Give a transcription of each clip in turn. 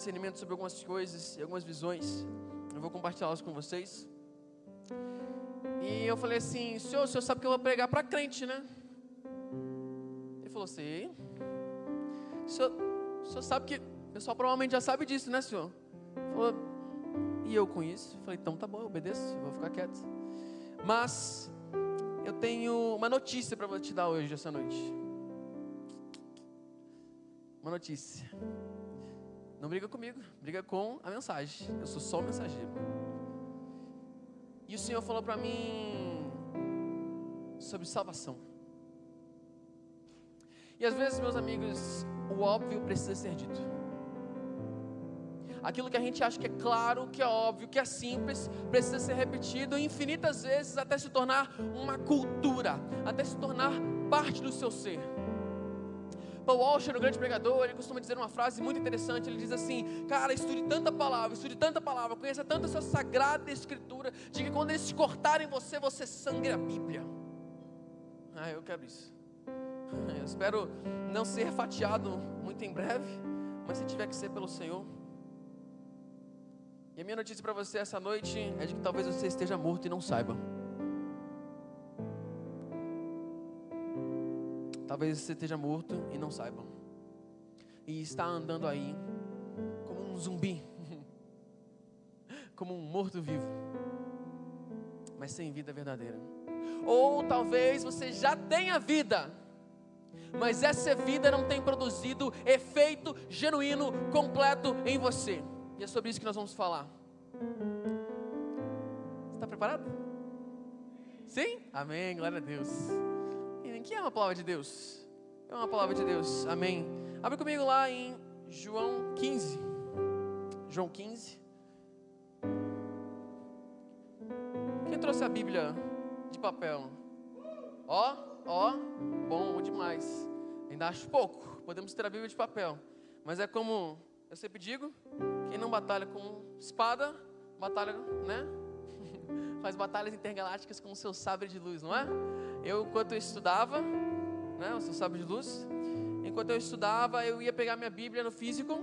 discernimento sobre algumas coisas e algumas visões. Eu vou compartilhá-las com vocês. E eu falei assim: o senhor sabe que eu vou pregar para crente, né? Ele falou: sei. O senhor sabe que... O pessoal provavelmente já sabe disso, né, senhor? Ele falou: e eu com isso? Eu falei: então tá bom, eu obedeço, eu vou ficar quieto. Mas eu tenho uma notícia para te dar hoje, essa noite. Uma notícia. Não briga comigo, briga com a mensagem. Eu sou só o mensageiro. E o Senhor falou para mim sobre salvação. E às vezes, meus amigos, o óbvio precisa ser dito. Aquilo que a gente acha que é claro, que é óbvio, que é simples, precisa ser repetido infinitas vezes até se tornar uma cultura, até se tornar parte do seu ser. Paul Washer, o grande pregador, ele costuma dizer uma frase muito interessante. Ele diz assim: cara, estude tanta palavra, conheça tanto a sua sagrada escritura, de que quando eles te cortarem você sangre a Bíblia. Eu quero isso. Eu espero não ser fatiado muito em breve, mas se tiver que ser pelo Senhor. E a minha notícia para você essa noite é de que talvez você esteja morto e não saiba. Talvez você esteja morto e não saiba. E está andando aí como um zumbi, como um morto-vivo, mas sem vida verdadeira. Ou talvez você já tenha vida, mas essa vida não tem produzido efeito genuíno, completo em você. E é sobre isso que nós vamos falar. Você está preparado? Sim? Amém, glória a Deus. Quem é uma palavra de Deus? É uma palavra de Deus, amém. Abre comigo lá em João 15. João 15. Quem trouxe a Bíblia de papel? Bom demais. Ainda acho pouco, podemos ter a Bíblia de papel. Mas é como eu sempre digo: quem não batalha com espada, batalha, né? Faz batalhas intergalácticas com o seu sabre de luz, não é? Enquanto eu estudava, né, o seu sabre de luz, enquanto eu estudava, eu ia pegar minha Bíblia no físico,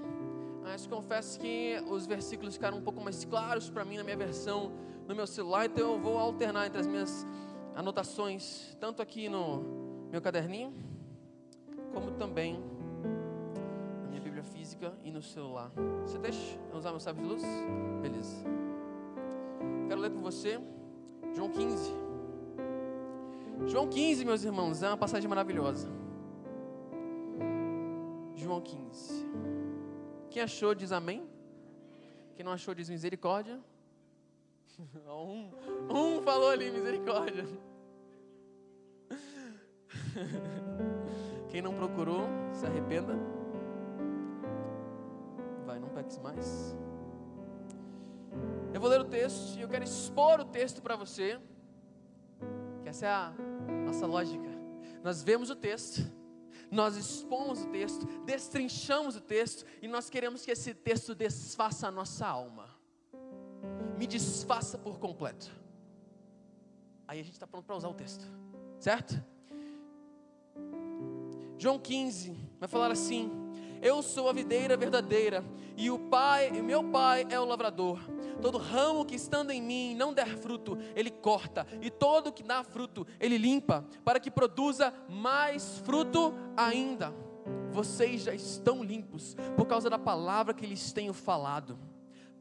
mas confesso que os versículos ficaram um pouco mais claros para mim na minha versão, no meu celular, então eu vou alternar entre as minhas anotações, tanto aqui no meu caderninho, como também na minha Bíblia física e no celular. Você deixa eu usar meu sabre de luz? Beleza. Quero ler com você João 15. João 15, meus irmãos, é uma passagem maravilhosa. João 15. Quem achou diz amém. Quem não achou diz misericórdia. Um falou ali, misericórdia. Quem não procurou, se arrependa. Vai, não peques mais. Eu vou ler o texto e eu quero expor o texto para você, que essa é a nossa lógica. Nós vemos o texto, nós expomos o texto, destrinchamos o texto, e nós queremos que esse texto desfaça a nossa alma, me desfaça por completo. Aí a gente está pronto para usar o texto, certo? João 15 vai falar assim: eu sou a videira verdadeira, e o meu pai é o lavrador. Todo ramo que estando em mim não der fruto, ele corta, e todo que dá fruto, ele limpa, para que produza mais fruto ainda. Vocês já estão limpos, por causa da palavra que lhes tenho falado.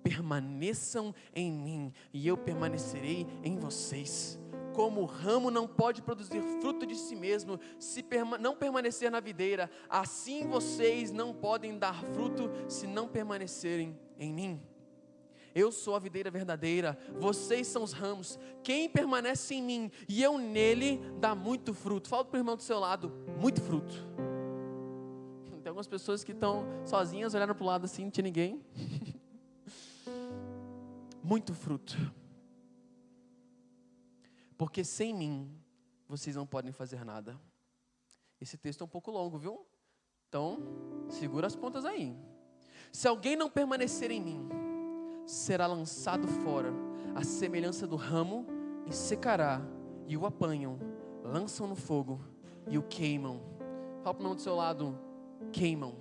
Permaneçam em mim, e eu permanecerei em vocês. Como o ramo não pode produzir fruto de si mesmo, se não permanecer na videira, assim vocês não podem dar fruto, se não permanecerem em mim. Eu sou a videira verdadeira, vocês são os ramos. Quem permanece em mim e eu nele, dá muito fruto. Fala para o irmão do seu lado: muito fruto. Tem algumas pessoas que estão sozinhas, olhando para o lado assim, não tinha ninguém. Muito fruto. Porque sem mim, vocês não podem fazer nada. Esse texto é um pouco longo, viu? Então, segura as pontas aí. Se alguém não permanecer em mim, será lançado fora, à semelhança do ramo, e secará, e o apanham, lançam no fogo, e o queimam. Fala para o irmão do seu lado: queimam.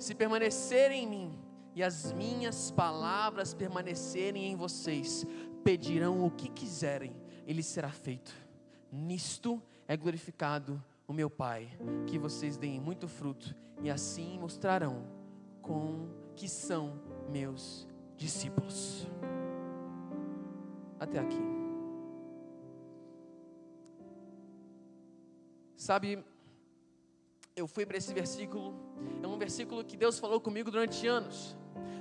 se permanecerem em mim e as minhas palavras permanecerem em vocês, pedirão o que quiserem, e lhes será feito. Nisto é glorificado o meu Pai, que vocês deem muito fruto, e assim mostrarão que são meus discípulos. Até aqui. Sabe, eu fui para esse versículo, é um versículo que Deus falou comigo durante anos.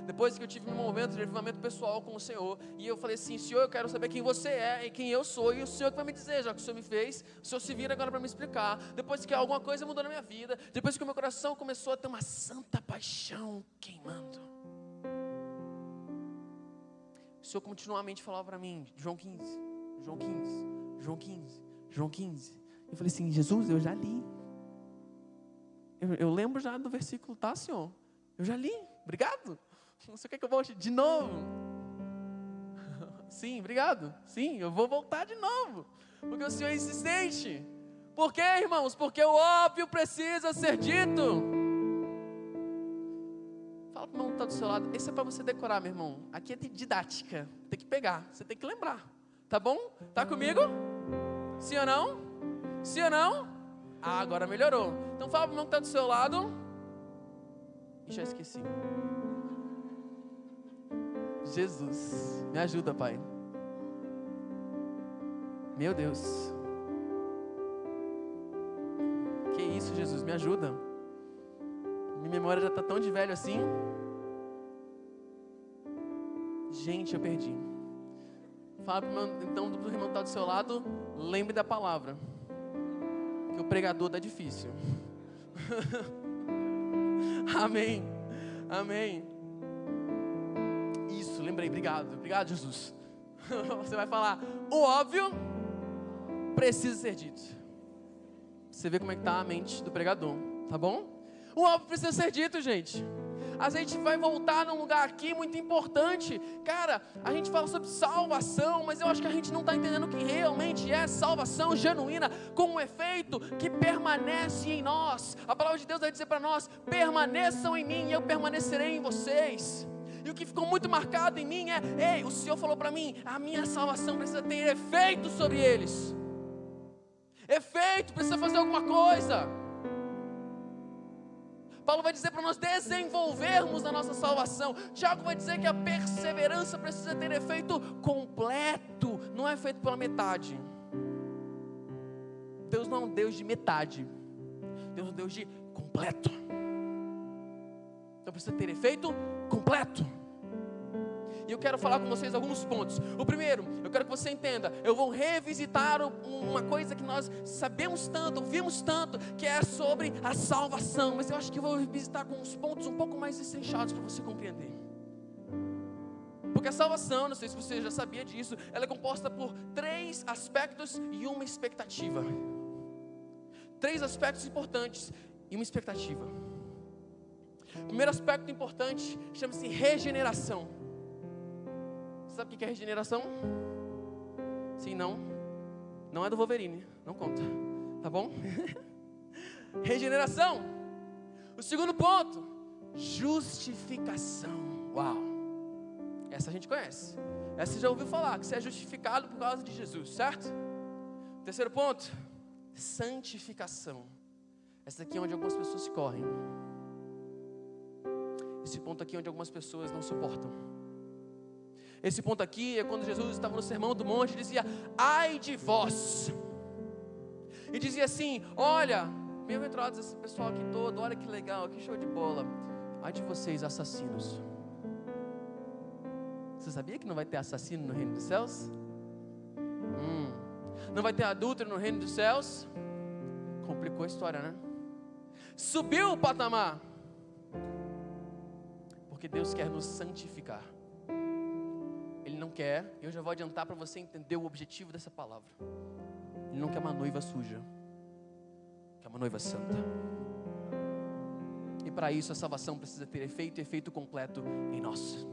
Depois que eu tive um momento de avivamento pessoal com o Senhor, e eu falei assim: Senhor, eu quero saber quem você é e quem eu sou, e o Senhor que vai me dizer, já que o Senhor me fez, o Senhor se vira agora para me explicar. Depois que alguma coisa mudou na minha vida, depois que o meu coração começou a ter uma santa paixão queimando, o Senhor continuamente falava para mim: João 15, João 15, João 15, João 15. Eu falei assim: Jesus, eu já li. Eu lembro já do versículo, tá, Senhor? Eu já li, obrigado. Não sei o que eu volte de novo. Sim, obrigado. Sim, eu vou voltar de novo. Porque o Senhor é insistente. Por quê, irmãos? Porque o óbvio precisa ser dito. Fala para o irmão que está do seu lado. Esse é para você decorar, meu irmão. Aqui é de didática. Tem que pegar, você tem que lembrar. Tá bom? Tá comigo? Sim ou não? Sim ou não? Ah, agora melhorou. Então fala para o irmão que está do seu lado. E já esqueci. Jesus, me ajuda, Pai. Meu Deus. Que isso, Jesus, me ajuda. Minha memória já está tão de velho assim. Gente, eu perdi. Fala então do irmão que está do seu lado. Lembre da palavra. Que o pregador está difícil. Amém. Amém. Isso, lembrei, obrigado, obrigado, Jesus. Você vai falar: o óbvio precisa ser dito. Você vê como é que está a mente do pregador, tá bom? O óbvio precisa ser dito, gente. A gente vai voltar num lugar aqui muito importante. Cara, a gente fala sobre salvação, mas eu acho que a gente não está entendendo o que realmente é salvação genuína, com um efeito que permanece em nós. A palavra de Deus vai dizer para nós: permaneçam em mim e eu permanecerei em vocês. E o que ficou muito marcado em mim é: ei, o Senhor falou para mim, a minha salvação precisa ter efeito sobre eles. Efeito, precisa fazer alguma coisa. Paulo vai dizer para nós desenvolvermos a nossa salvação. Tiago vai dizer que a perseverança precisa ter efeito completo, não é feito pela metade. Deus não é um Deus de metade, Deus é um Deus de completo. Então precisa ter efeito completo. E eu quero falar com vocês alguns pontos. O primeiro, eu quero que você entenda. Eu vou revisitar uma coisa que nós sabemos tanto, ouvimos tanto, que é sobre a salvação. Mas eu acho que eu vou revisitar com uns pontos um pouco mais essenciais para você compreender. Porque a salvação, não sei se você já sabia disso, ela é composta por 3 aspectos e uma expectativa. 3 aspectos importantes e uma expectativa. O primeiro aspecto importante chama-se regeneração. Sabe o que é regeneração? Sim, não. Não é do Wolverine, não conta. Tá bom? Regeneração. O segundo ponto, justificação. Uau. Essa a gente conhece. Essa você já ouviu falar, que você é justificado por causa de Jesus, certo? O terceiro ponto, santificação. Essa aqui é onde algumas pessoas correm. Esse ponto aqui é onde algumas pessoas não suportam. Esse ponto aqui é quando Jesus estava no Sermão do Monte e dizia: ai de vós. E dizia assim: olha, bem-aventurados esse pessoal aqui todo, olha que legal, que show de bola. Ai de vocês, assassinos. Você sabia que não vai ter assassino no reino dos céus? Não vai ter adúltero no reino dos céus? Complicou a história, né? Subiu o patamar. Porque Deus quer nos santificar. Ele não quer, eu já vou adiantar para você entender o objetivo dessa palavra. Ele não quer uma noiva suja, quer uma noiva santa. E para isso a salvação precisa ter efeito completo em nós.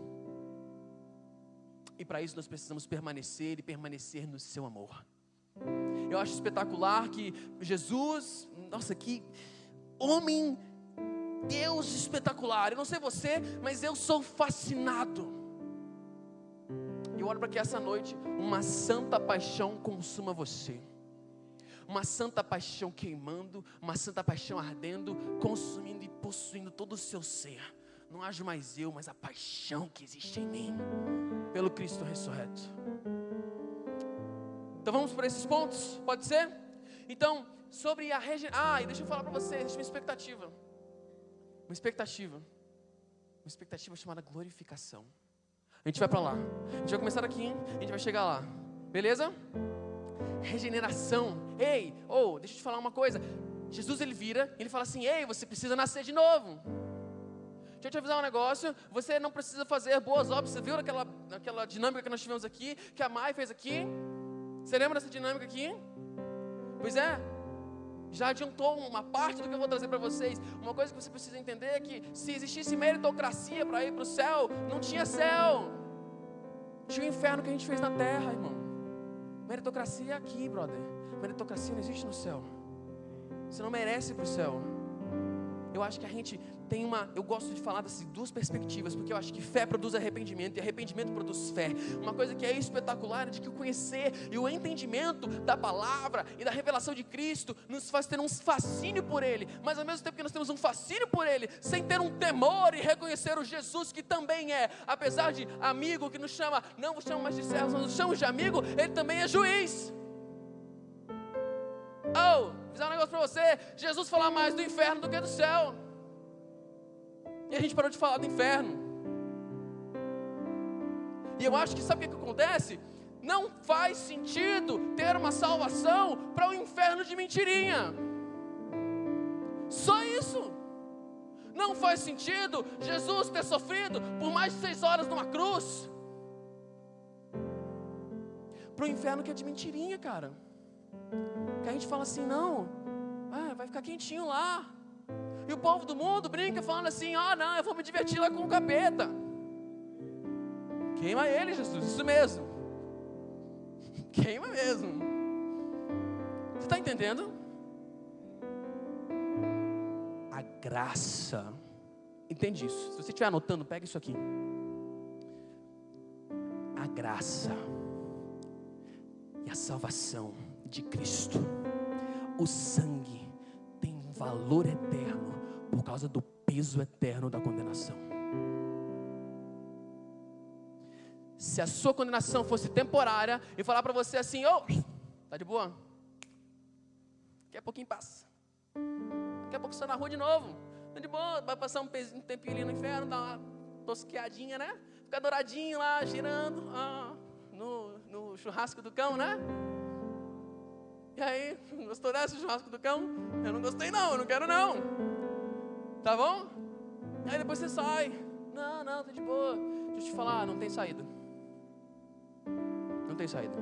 E para isso nós precisamos permanecer e permanecer no seu amor. Eu acho espetacular que Jesus, nossa, que homem Deus espetacular. Eu não sei você, mas eu sou fascinado. E eu oro para que essa noite uma santa paixão consuma você. Uma santa paixão queimando, uma santa paixão ardendo, consumindo e possuindo todo o seu ser. Não haja mais eu, mas a paixão que existe em mim, pelo Cristo ressurreto. Então vamos por esses pontos, pode ser? Então, sobre a e deixa eu falar para vocês, existe uma expectativa. Uma expectativa chamada glorificação. A gente vai para lá, a gente vai começar aqui, a gente vai chegar lá, beleza? Regeneração. Deixa eu te falar uma coisa. Jesus ele vira, ele fala assim: ei, você precisa nascer de novo. Deixa eu te avisar um negócio, você não precisa fazer boas obras. Você viu aquela dinâmica que nós tivemos aqui, que a Mai fez aqui? Você lembra dessa dinâmica aqui? Pois é, já adiantou uma parte do que eu vou trazer para vocês. Uma coisa que você precisa entender é que se existisse meritocracia para ir para o céu, não tinha céu. Tinha o inferno que a gente fez na terra, irmão. Meritocracia é aqui, brother. Meritocracia não existe no céu. Você não merece ir para o céu. Eu acho que a gente tem eu gosto de falar dessas duas perspectivas, porque eu acho que fé produz arrependimento e arrependimento produz fé. Uma coisa que é espetacular é de que o conhecer e o entendimento da palavra e da revelação de Cristo nos faz ter um fascínio por Ele, mas ao mesmo tempo que nós temos um fascínio por Ele, sem ter um temor e reconhecer o Jesus que também é, apesar de amigo que nos chama, não vos chama mais de servos, mas nos chama de amigo, Ele também é juiz. Vou dizer um negócio para você, Jesus fala mais do inferno do que do céu. E a gente parou de falar do inferno. E eu acho que sabe o que acontece? Não faz sentido ter uma salvação para um inferno de mentirinha. Só isso. Não faz sentido Jesus ter sofrido por mais de 6 horas numa cruz para um inferno que é de mentirinha, cara. Que a gente fala assim, não, vai ficar quentinho lá. E o povo do mundo brinca falando assim, não, eu vou me divertir lá com o capeta. Queima ele, Jesus, isso mesmo. Queima mesmo. Você está entendendo? A graça. Entende isso? Se você estiver anotando, pega isso aqui. A graça e a salvação de Cristo. O sangue tem um valor eterno por causa do peso eterno da condenação. Se a sua condenação fosse temporária e falar para você assim, tá de boa? Daqui a pouquinho passa. Daqui a pouco você está na rua de novo. Tá de boa, vai passar um tempinho ali no inferno, dar uma tosqueadinha, né? Ficar douradinho lá, girando no churrasco do cão, né? E aí, gostou dessa churrasco do cão? Eu não gostei não, eu não quero não. Tá bom? Aí depois você sai. Não, tá de boa. Deixa eu te falar, não tem saída. Não tem saída.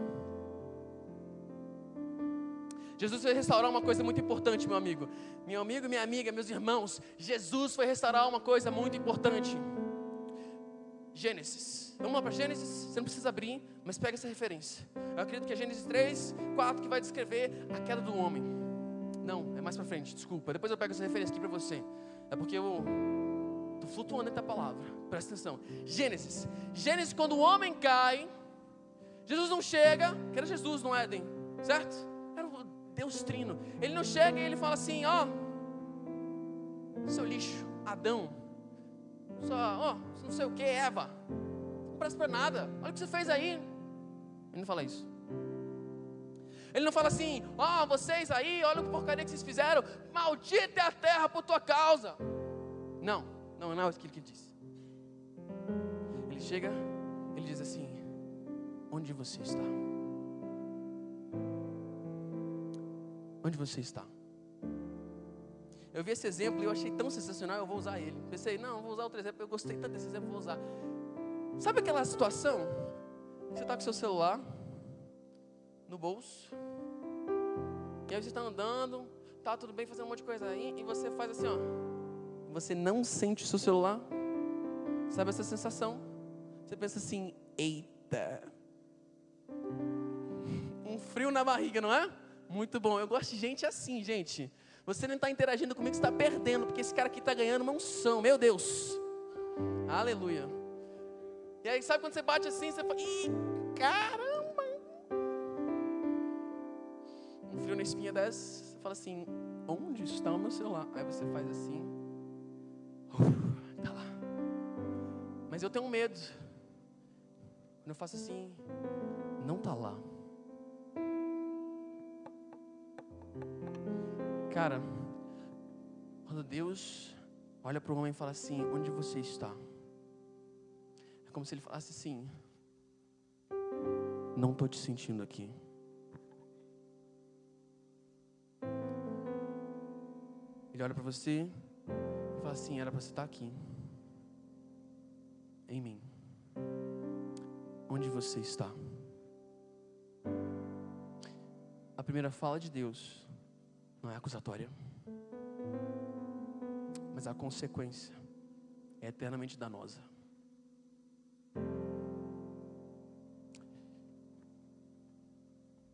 Jesus foi restaurar uma coisa muito importante, meu amigo. Meu amigo, minha amiga, meus irmãos. Jesus foi restaurar uma coisa muito importante. Gênesis. Vamos lá para Gênesis. Você não precisa abrir, mas pega essa referência. Eu acredito que é Gênesis 3, 4 que vai descrever a queda do homem. Não, é mais para frente, desculpa. Depois eu pego essa referência aqui para você. É porque eu estou flutuando entre a palavra. Presta atenção. Gênesis, quando o homem cai, Jesus não chega, que era Jesus no Éden, certo? Era o Deus Trino. Ele não chega e ele fala assim, seu lixo, Adão, não sei o que, Eva, não presta para nada, olha o que você fez aí. Ele não fala isso. Ele não fala assim, vocês aí, olha que porcaria que vocês fizeram, maldita é a terra por tua causa. Não é aquilo que ele diz. Ele chega, ele diz assim, onde você está? Onde você está? Eu vi esse exemplo e eu achei tão sensacional, eu vou usar ele. Pensei, não, vou usar outro exemplo, eu gostei tanto desse exemplo, vou usar. Sabe aquela situação? Você está com seu celular no bolso, e aí você está andando, tá tudo bem, fazendo um monte de coisa aí, e você faz assim, você não sente o seu celular, sabe essa sensação? Você pensa assim, eita, um frio na barriga, não é? Muito bom, eu gosto de gente assim, gente, Você não está interagindo comigo, você está perdendo, porque esse cara aqui está ganhando uma unção, meu Deus. Aleluia. E aí, sabe quando você bate assim, você fala, ih, caramba. Um frio na espinha desce, você fala assim, onde está o meu celular? Aí você faz assim, tá lá. Mas eu tenho medo. Quando eu faço assim, não tá lá. Cara, quando Deus olha para o homem e fala assim, onde você está? É como se ele falasse assim, não estou te sentindo aqui. Ele olha para você e fala assim, era para você estar aqui, em mim. Onde você está? A primeira fala de Deus não é acusatória, mas a consequência é eternamente danosa.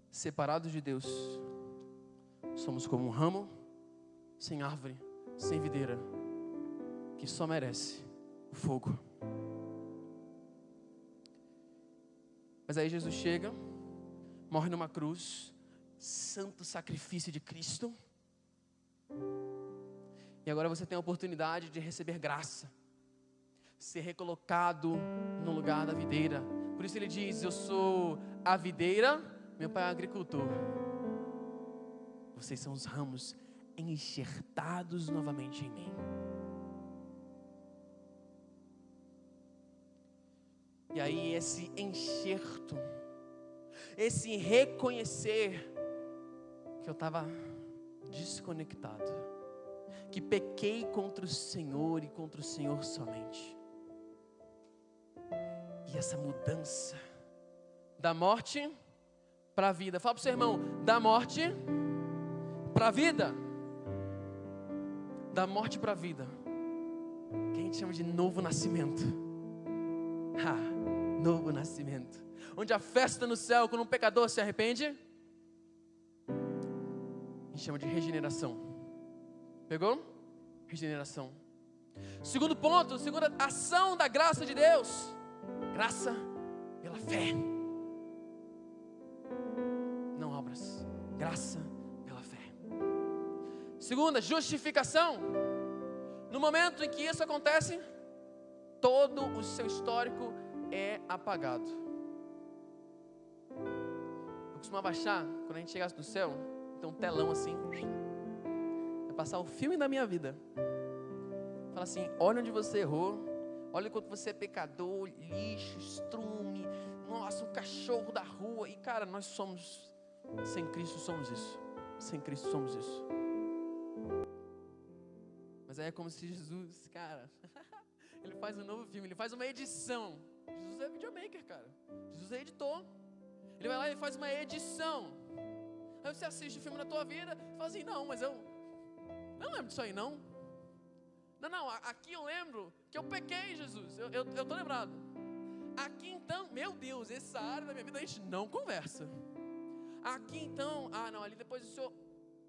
Separados de Deus, somos como um ramo sem árvore, sem videira, que só merece o fogo. Mas aí Jesus chega, morre numa cruz, santo sacrifício de Cristo. E agora você tem a oportunidade de receber graça, ser recolocado no lugar da videira. Por isso ele diz, eu sou a videira, meu pai é agricultor. Vocês são os ramos enxertados novamente em mim. E aí esse enxerto, esse reconhecer que eu estava desconectado, que pequei contra o Senhor e contra o Senhor somente. E essa mudança da morte para a vida. Fala para o seu irmão, da morte para a vida. Da morte para a vida. Que a gente chama de novo nascimento. Novo nascimento. Onde a festa no céu, quando um pecador se arrepende, a gente chama de regeneração. Pegou? Regeneração. Segundo ponto, segunda ação da graça de Deus. Graça pela fé. Não obras. Graça pela fé. Segunda, justificação. No momento em que isso acontece, todo o seu histórico é apagado. Eu costumava achar, quando a gente chegasse no céu, tem um telão assim, vai passar o filme da minha vida. Fala assim, olha onde você errou, olha quanto você é pecador, lixo, estrume, nossa, um cachorro da rua. E cara, nós somos, sem Cristo somos isso. Sem Cristo somos isso. Mas aí é como se Jesus, cara, ele faz um novo filme, ele faz uma edição. Jesus é videomaker, cara. Jesus é editor. Ele vai lá e faz uma edição. Aí você assiste o filme na tua vida e fala assim, não, mas eu não lembro disso aí, não. Não, aqui eu lembro que eu pequei, Jesus. Eu tô lembrado. Aqui então, meu Deus, essa área da minha vida a gente não conversa. Aqui então, não, ali depois o senhor...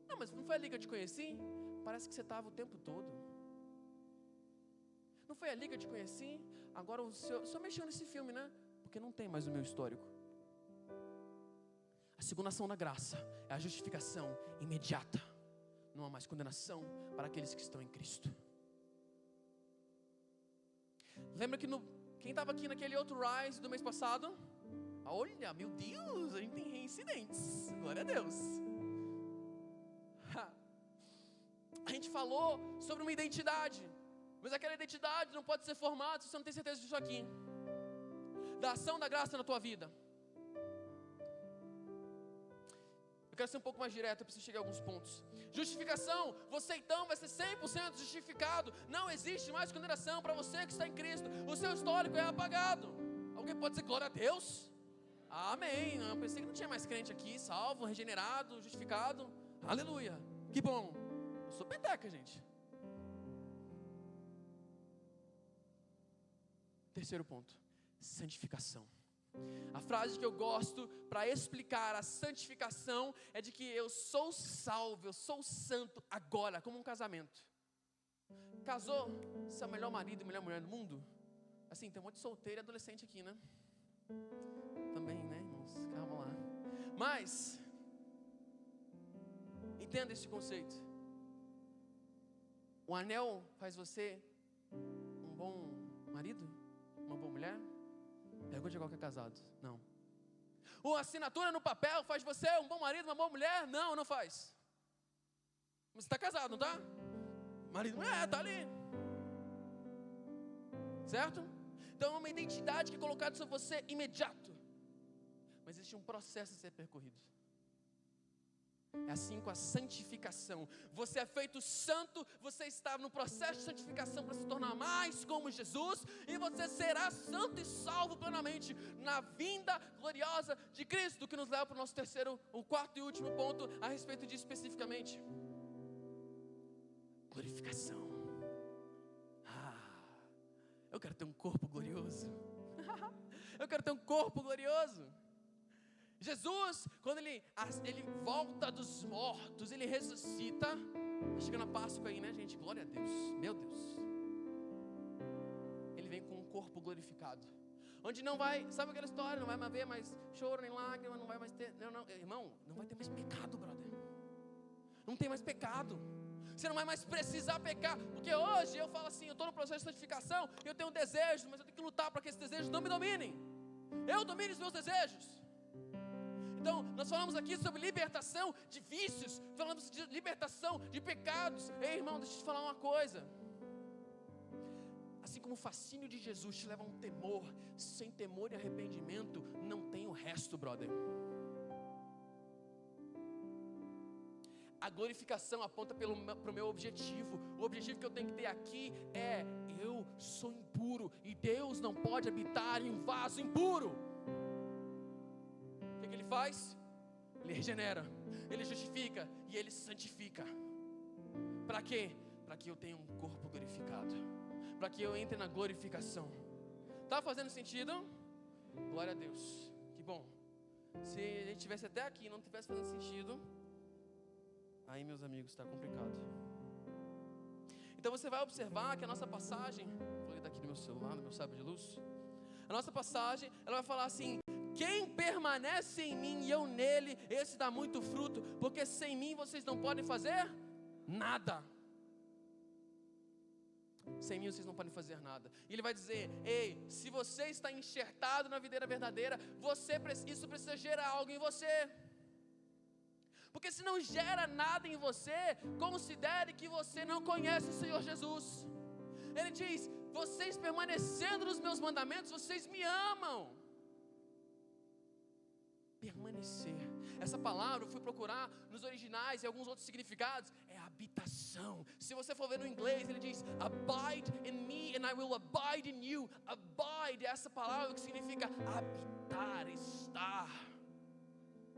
Não, mas não foi ali que eu te conheci? Parece que você estava o tempo todo. Não foi ali que eu te conheci? Agora o senhor mexeu nesse filme, né? Porque não tem mais o meu histórico. A segunda ação da graça é a justificação imediata. Não há mais condenação para aqueles que estão em Cristo. Lembra que quem estava aqui naquele outro Rise do mês passado? Olha, meu Deus, a gente tem reincidentes. Glória a Deus. A gente falou sobre uma identidade. Mas aquela identidade não pode ser formada se você não tem certeza disso aqui. Da ação da graça na tua vida. Eu quero ser um pouco mais direto, eu preciso chegar a alguns pontos. Justificação, você então vai ser 100% justificado. Não existe mais condenação para você que está em Cristo. O seu histórico é apagado. Alguém pode dizer glória a Deus? Amém. Eu pensei que não tinha mais crente aqui, salvo, regenerado, justificado. Aleluia. Que bom. Eu sou peteca, gente. Terceiro ponto, santificação. A frase que eu gosto para explicar a santificação é de que eu sou salvo, eu sou santo agora, como um casamento. Casou, você é o melhor marido e melhor mulher do mundo? Assim, tem um monte de solteiro e adolescente aqui, né? Também, né, irmãos? Calma lá. Mas, entenda esse conceito. O anel faz você um bom marido? Uma boa mulher? Pergunta de qualquer casado. Não. A assinatura no papel faz você um bom marido, uma boa mulher? Não, não faz. Mas você está casado, não está? Marido, está ali. Certo? Então é uma identidade que é colocada sobre você imediato. Mas existe um processo a ser percorrido. É assim com a santificação. Você é feito santo, você está no processo de santificação para se tornar mais como Jesus, e você será santo e salvo plenamente na vinda gloriosa de Cristo, que nos leva para o nosso o quarto e último ponto a respeito disso especificamente. Glorificação. Eu quero ter um corpo glorioso. Eu quero ter um corpo glorioso. Jesus, quando ele volta dos mortos, ele ressuscita. Está chegando a Páscoa aí, né, gente? Glória a Deus, meu Deus. Ele vem com um corpo glorificado, onde não vai, sabe aquela história? Não vai mais haver mais choro nem lágrima, não vai mais ter, não, irmão, não vai ter mais pecado, brother. Não tem mais pecado. Você não vai mais precisar pecar, porque hoje eu falo assim, eu estou no processo de santificação, eu tenho um desejo, mas eu tenho que lutar para que esses desejos não me dominem. Eu domine os meus desejos. Então, nós falamos aqui sobre libertação de vícios, falamos de libertação de pecados. Ei, irmão, deixa eu te falar uma coisa. Assim como o fascínio de Jesus te leva a um temor, sem temor e arrependimento, não tem o resto, brother. A glorificação aponta para o meu objetivo. O objetivo que eu tenho que ter aqui é: eu sou impuro e Deus não pode habitar em um vaso impuro. O que ele faz? Ele regenera, ele justifica e ele santifica. Para quê? Para que eu tenha um corpo glorificado, para que eu entre na glorificação. Está fazendo sentido? Glória a Deus, que bom. Se a gente estivesse até aqui e não estivesse fazendo sentido, aí, meus amigos, está complicado. Então você vai observar que a nossa passagem, vou ler daqui no meu celular, no meu sábio de luz. A nossa passagem, ela vai falar assim: quem permanece em mim e eu nele, esse dá muito fruto, porque sem mim vocês não podem fazer nada. Sem mim vocês não podem fazer nada. E ele vai dizer: ei, se você está enxertado na videira verdadeira, isso precisa gerar algo em você. Porque se não gera nada em você, considere que você não conhece o Senhor Jesus. Ele diz: vocês permanecendo nos meus mandamentos, vocês me amam. Permanecer. Essa palavra eu fui procurar nos originais e alguns outros significados. É habitação. Se você for ver no inglês, ele diz: abide in me and I will abide in you. Abide é essa palavra que significa habitar, estar.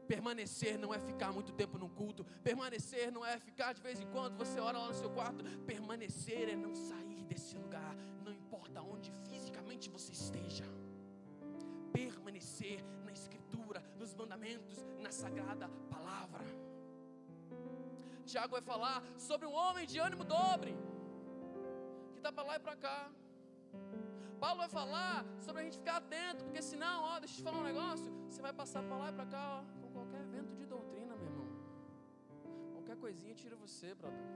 Permanecer não é ficar muito tempo no culto. Permanecer não é ficar de vez em quando você ora lá no seu quarto. Permanecer é não sair desse lugar, não importa onde fisicamente você esteja. Permanecer na Escritura, nos mandamentos, na sagrada palavra. Tiago vai falar sobre um homem de ânimo dobre, que está para lá e para cá. Paulo vai falar sobre a gente ficar atento, porque senão, deixa eu te falar um negócio, você vai passar para lá e para cá, com qualquer vento de doutrina, meu irmão. Qualquer coisinha tira você, brother.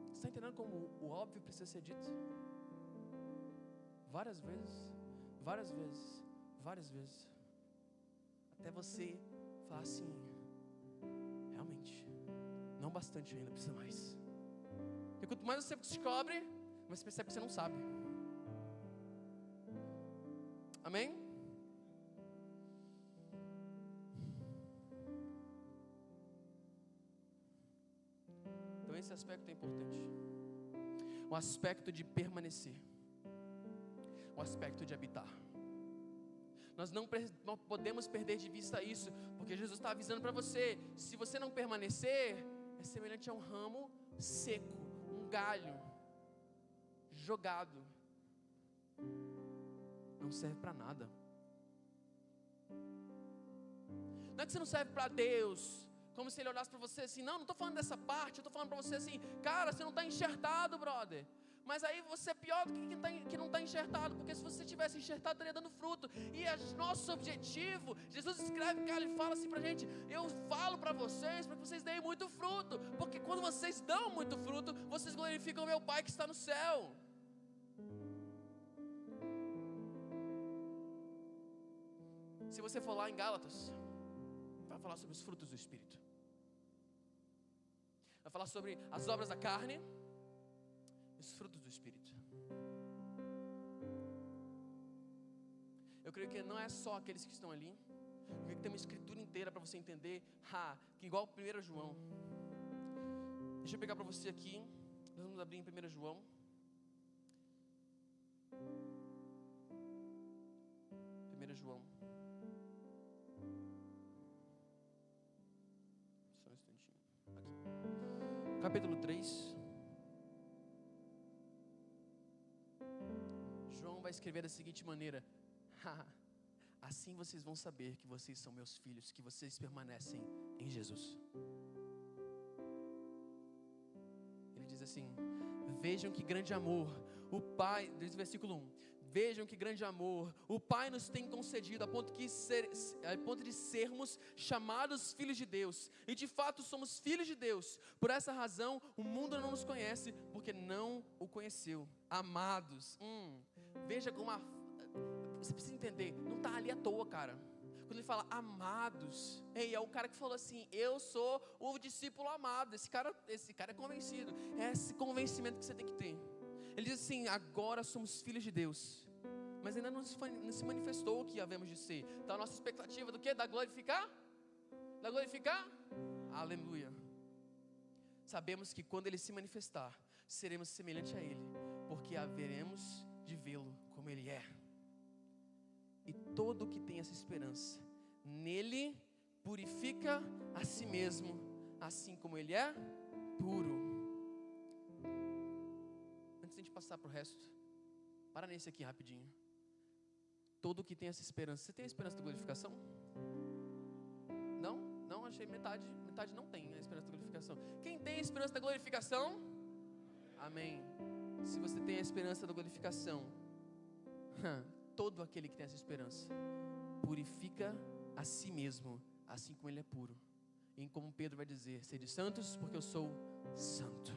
Você está entendendo como o óbvio precisa ser dito? Várias vezes, várias vezes, várias vezes, até você falar assim: realmente, não bastante ainda, precisa mais. E quanto mais você descobre, mas você percebe que você não sabe. Amém? Então esse aspecto é importante. O aspecto de permanecer. O aspecto de habitar. Nós não podemos perder de vista isso, porque Jesus está avisando para você: se você não permanecer, é semelhante a um ramo seco, um galho jogado não serve para nada. Não é que você não serve para Deus, como se Ele olhasse para você assim, não estou falando dessa parte, eu estou falando para você assim, cara, você não está enxertado, brother. Mas aí você é pior do que quem não está enxertado, porque se você tivesse enxertado, estaria dando fruto. E nosso objetivo, Jesus escreve, cara, Ele fala assim para a gente, eu falo para vocês, para que vocês deem muito fruto, porque quando vocês dão muito fruto, vocês glorificam o meu Pai que está no céu. Se você for lá em Gálatas, vai falar sobre os frutos do Espírito. Vai falar sobre as obras da carne, os frutos do Espírito. Eu creio que não é só aqueles que estão ali. Eu creio que tem uma escritura inteira para você entender, que igual 1 João. Deixa eu pegar para você aqui. Nós vamos abrir em 1 João. João. Só um instantinho. Aqui. Capítulo 3. João vai escrever da seguinte maneira: assim vocês vão saber que vocês são meus filhos, que vocês permanecem em Jesus. Ele diz assim: vejam que grande amor o Pai, diz o versículo 1, vejam que grande amor o Pai nos tem concedido a ponto de sermos chamados filhos de Deus. E de fato somos filhos de Deus. Por essa razão o mundo não nos conhece, porque não o conheceu. Amados, veja como você precisa entender, não está ali à toa, cara. Quando ele fala amados, é o cara que falou assim: eu sou o discípulo amado. Esse cara é convencido. É esse convencimento que você tem que ter. Ele diz assim: agora somos filhos de Deus, mas ainda não se manifestou o que havemos de ser. Então a nossa expectativa do quê? Da glorificar? Da glorificar? Aleluia. Sabemos que quando Ele se manifestar, seremos semelhantes a Ele, porque haveremos de vê-lo como Ele é. E todo que tem essa esperança nele purifica a si mesmo, assim como ele é puro. Antes de a gente passar para o resto, para nesse aqui rapidinho. Todo que tem essa esperança. Você tem a esperança da glorificação? Não? Não, achei metade não tem a esperança da glorificação. Quem tem a esperança da glorificação? Amém. Se você tem a esperança da glorificação, todo aquele que tem essa esperança purifica a si mesmo, assim como ele é puro. E como Pedro vai dizer: sede santos, porque eu sou santo.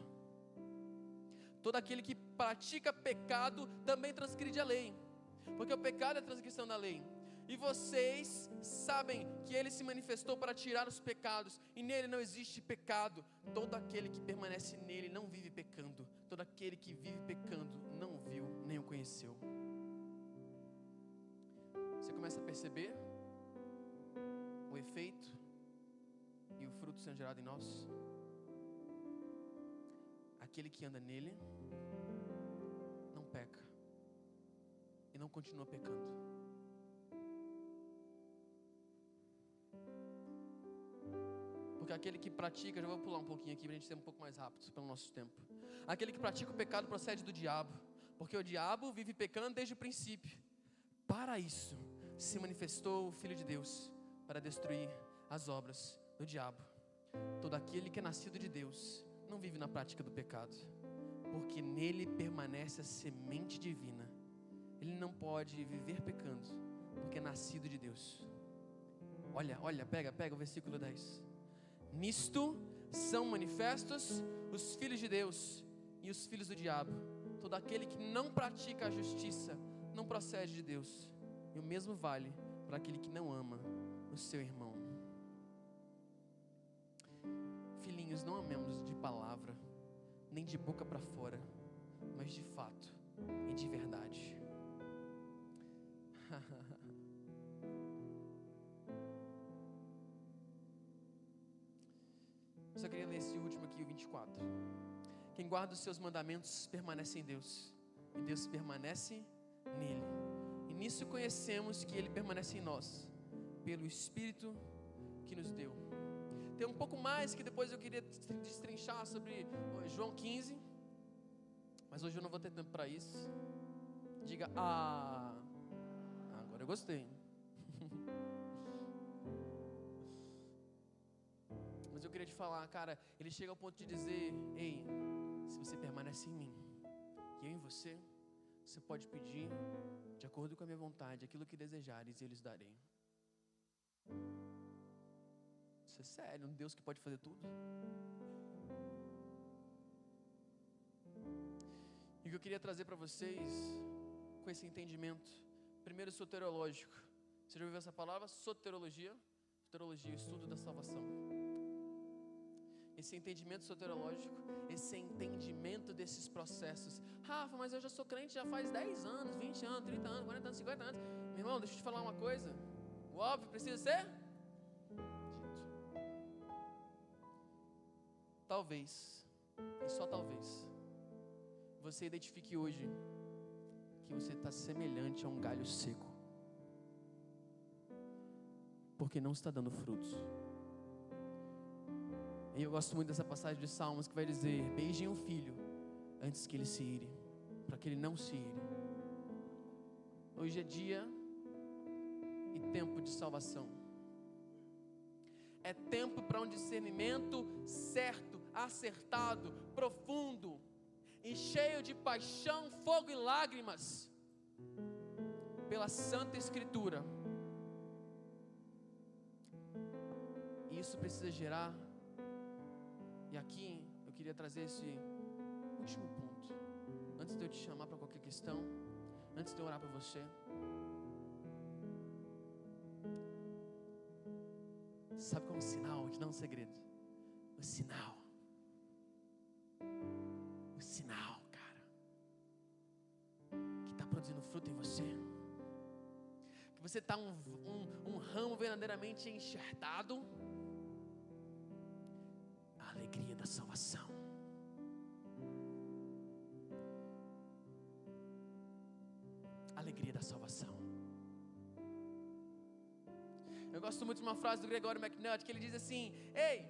Todo aquele que pratica pecado também transgride a lei, porque o pecado é a transgressão da lei. E vocês sabem que Ele se manifestou para tirar os pecados, e nele não existe pecado. Todo aquele que permanece nele não vive pecando. Todo aquele que vive pecando não viu nem o conheceu. Você começa a perceber o efeito e o fruto sendo gerado em nós? Aquele que anda nele não peca e não continua pecando. Porque aquele que pratica, já vou pular um pouquinho aqui para a gente ser um pouco mais rápido pelo nosso tempo. Aquele que pratica o pecado procede do diabo, porque o diabo vive pecando desde o princípio. Para isso se manifestou o Filho de Deus, para destruir as obras do diabo. Todo aquele que é nascido de Deus não vive na prática do pecado, porque nele permanece a semente divina. Ele não pode viver pecando, porque é nascido de Deus. Olha, pega o versículo 10. Nisto são manifestos os filhos de Deus e os filhos do diabo. Todo aquele que não pratica a justiça não procede de Deus, e o mesmo vale para aquele que não ama o seu irmão. Filhinhos, não amemos de palavra, nem de boca para fora, mas de fato e de verdade. Eu só queria ler esse último aqui, o 24. Quem guarda os seus mandamentos permanece em Deus, e Deus permanece nele. E nisso conhecemos que Ele permanece em nós, pelo Espírito que nos deu. Tem um pouco mais que depois eu queria destrinchar sobre João 15, mas hoje eu não vou ter tempo para isso. Diga Agora eu gostei. Mas eu queria te falar, cara, ele chega ao ponto de dizer: ei, se você permanece em mim e eu em você, você pode pedir de acordo com a minha vontade aquilo que desejares e eu lhes darei. Isso é sério, um Deus que pode fazer tudo. E o que eu queria trazer para vocês, com esse entendimento, primeiro soteriológico. Você já ouviu essa palavra? Soteriologia? Soteriologia, o estudo da salvação. Esse entendimento soteriológico, esse entendimento desses processos. Rafa, mas eu já sou crente já faz 10 anos, 20 anos, 30 anos, 40 anos, 50 anos. Meu irmão, deixa eu te falar uma coisa. O óbvio precisa ser dito. Talvez, e só talvez, você identifique hoje que você está semelhante a um galho seco, porque não está dando frutos. E eu gosto muito dessa passagem de Salmos que vai dizer: beijem o filho antes que ele se ire, para que ele não se ire. Hoje é dia e tempo de salvação. É tempo para um discernimento certo, acertado, profundo e cheio de paixão, fogo e lágrimas pela Santa Escritura. E isso precisa gerar. E aqui eu queria trazer esse último ponto, antes de eu te chamar para qualquer questão, antes de eu orar para você. Sabe qual é um sinal? Que não é um segredo. O sinal, cara, que está produzindo fruto em você, que você está um ramo verdadeiramente enxertado. A alegria da salvação. A alegria da salvação. Eu gosto muito de uma frase do Gregory McNutt, que ele diz assim: ei,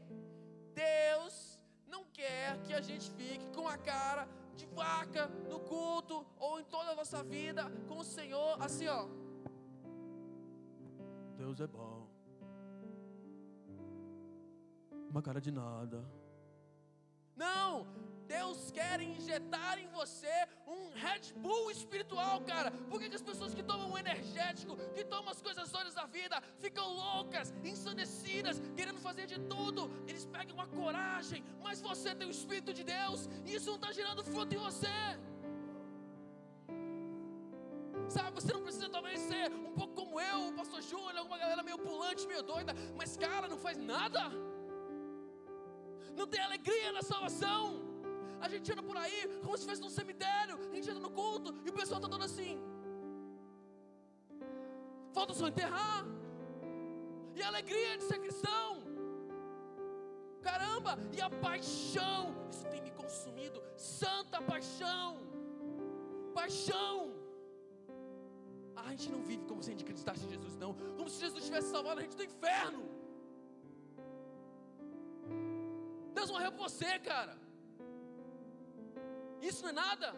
Deus não quer que a gente fique com a cara de vaca no culto ou em toda a nossa vida com o Senhor assim, ó. Deus é bom. Uma cara de nada. Não, Deus quer injetar em você um Red Bull espiritual, cara. Por que as pessoas que tomam um energético, que tomam as coisas olhos da vida, ficam loucas, ensandecidas, querendo fazer de tudo? Eles pegam uma coragem, mas você tem o Espírito de Deus e isso não está gerando fruto em você. Sabe, você não precisa talvez ser um pouco como eu, o pastor Júnior, alguma galera meio pulante, meio doida, mas cara, não faz nada. Não tem alegria na salvação. A gente anda por aí como se estivesse num cemitério. A gente anda no culto e o pessoal está todo assim. Falta só enterrar. E a alegria de ser cristão, caramba, e a paixão, isso tem me consumido. Santa paixão. Paixão. A gente não vive como se a gente acreditasse em Jesus, não. Como se Jesus tivesse salvado a gente do inferno. Deus morreu por você, cara. Isso não é nada.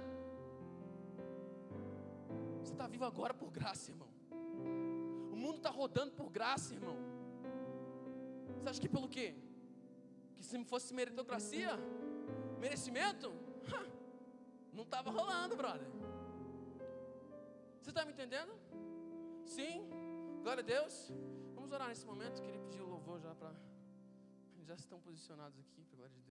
Você está vivo agora por graça, irmão. O mundo está rodando por graça, irmão. Você acha que pelo quê? Que se fosse meritocracia, merecimento, não estava rolando, brother. Você está me entendendo? Sim, glória a Deus. Vamos orar nesse momento. Queria pedir o louvor já para... Já estão posicionados aqui, para a glória de Deus.